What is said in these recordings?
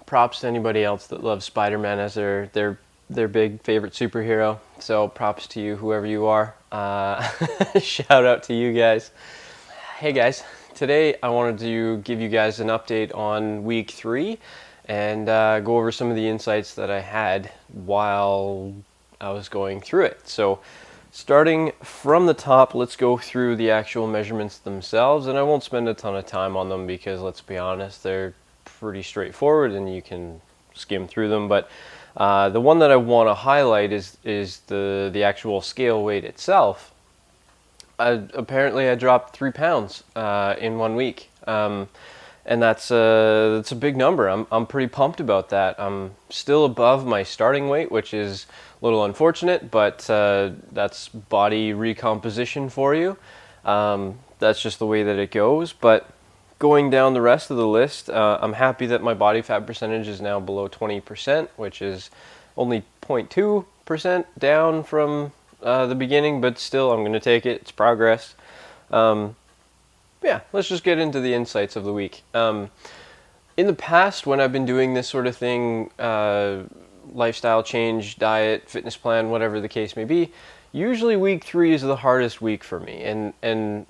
props to anybody else that loves Spider-Man as their big favorite superhero. So props to you, whoever you are. Shout out to you guys. Hey guys, today I wanted to give you guys an update on week 3 and go over some of the insights that I had while I was going through it. So starting from the top, let's go through the actual measurements themselves, and I won't spend a ton of time on them because, let's be honest, they're pretty straightforward and you can skim through them. But the one that I want to highlight is the actual scale weight itself. Apparently I dropped 3 pounds in 1 week, and that's a big number. I'm pretty pumped about that. I'm still above my starting weight, which is a little unfortunate, but that's body recomposition for you. That's just the way that it goes. But going down the rest of the list, I'm happy that my body fat percentage is now below 20%, which is only 0.2% down from the beginning, but still I'm going to take it. It's progress. Yeah, let's just get into the insights of the week. In the past, when I've been doing this sort of thing, lifestyle change, diet, fitness plan, whatever the case may be, usually week 3 is the hardest week for me. And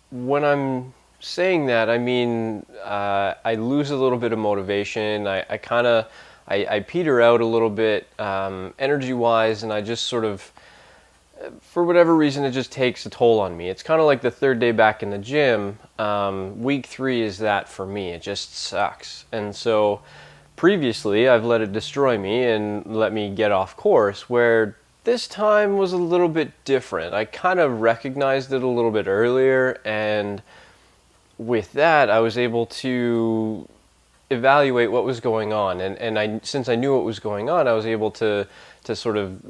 when I'm saying that, I mean I lose a little bit of motivation. I peter out a little bit energy-wise, and I just sort of, for whatever reason, it just takes a toll on me. It's kind of like the third day back in the gym. Week 3 is that for me. It just sucks. And so previously I've let it destroy me and let me get off course, where this time was a little bit different. I kind of recognized it a little bit earlier, and with that I was able to evaluate what was going on. And since I knew what was going on, I was able to sort of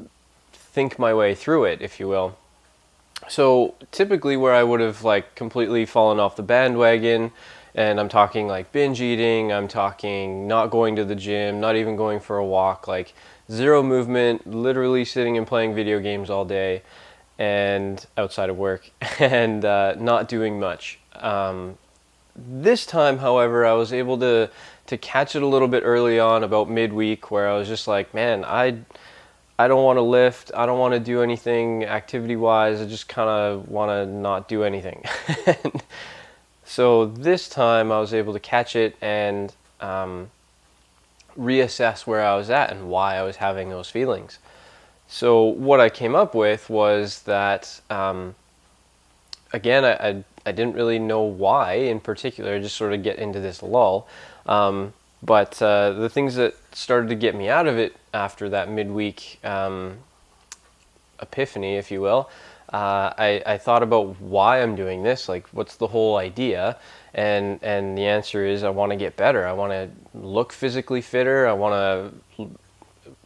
think my way through it, if you will. So typically where I would have like completely fallen off the bandwagon, and I'm talking like binge eating, I'm talking not going to the gym, not even going for a walk, like zero movement, literally sitting and playing video games all day and outside of work, and not doing much. This time, however, I was able to catch it a little bit early on, about midweek, where I was just like, man, I don't want to lift, I don't want to do anything activity-wise, I just kind of want to not do anything. So this time I was able to catch it and reassess where I was at and why I was having those feelings. So what I came up with was that, again, I didn't really know why in particular, just sort of get into this lull. But the things that started to get me out of it after that midweek epiphany, if you will, I thought about why I'm doing this, like what's the whole idea, and the answer is I want to get better. I want to look physically fitter. I want to,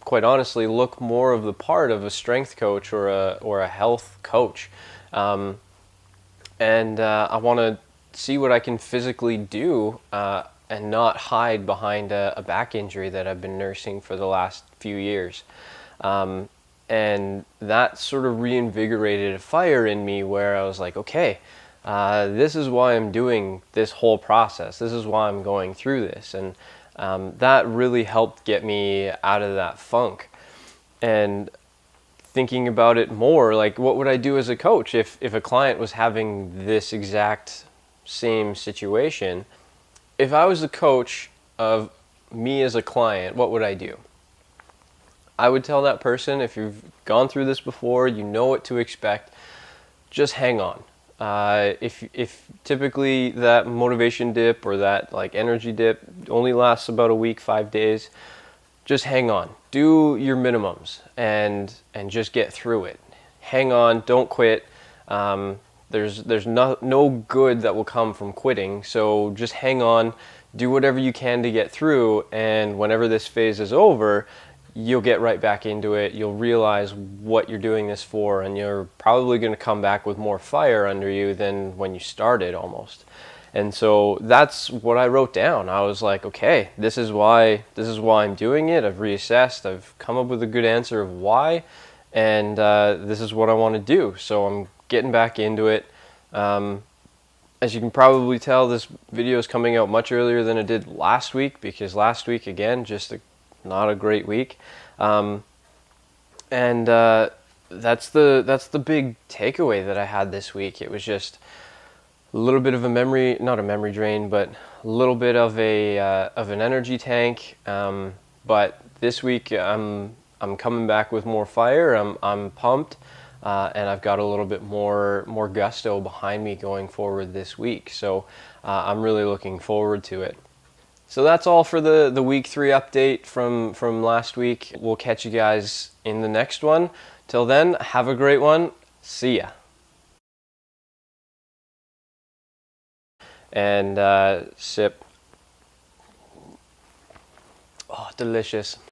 quite honestly, look more of the part of a strength coach or a health coach, and I want to see what I can physically do and not hide behind a back injury that I've been nursing for the last few years. And that sort of reinvigorated a fire in me where I was like, okay, this is why I'm doing this whole process. This is why I'm going through this. And that really helped get me out of that funk. And thinking about it more, like what would I do as a coach if a client was having this exact same situation? If I was the coach of me as a client, what would I do? I would tell that person, if you've gone through this before, you know what to expect, just hang on. If typically that motivation dip or that like energy dip only lasts about a week, 5 days, just hang on. Do your minimums and just get through it. Hang on, don't quit. There's no good that will come from quitting, so just hang on, do whatever you can to get through, and whenever this phase is over, you'll get right back into it. You'll realize what you're doing this for, and you're probably going to come back with more fire under you than when you started almost. And so that's what I wrote down. I was like, okay, this is why I'm doing it. I've reassessed. I've come up with a good answer of why, and this is what I want to do. So I'm getting back into it. As you can probably tell, this video is coming out much earlier than it did last week, because last week, again, not a great week. And that's the big takeaway that I had this week. It was just a little bit of not a memory drain, but a little bit of an energy tank. But this week I'm coming back with more fire. I'm pumped, and I've got a little bit more gusto behind me going forward this week. So I'm really looking forward to it. So that's all for the week 3 update from last week. We'll catch you guys in the next one. Till then, have a great one. See ya. And sip. Oh, delicious.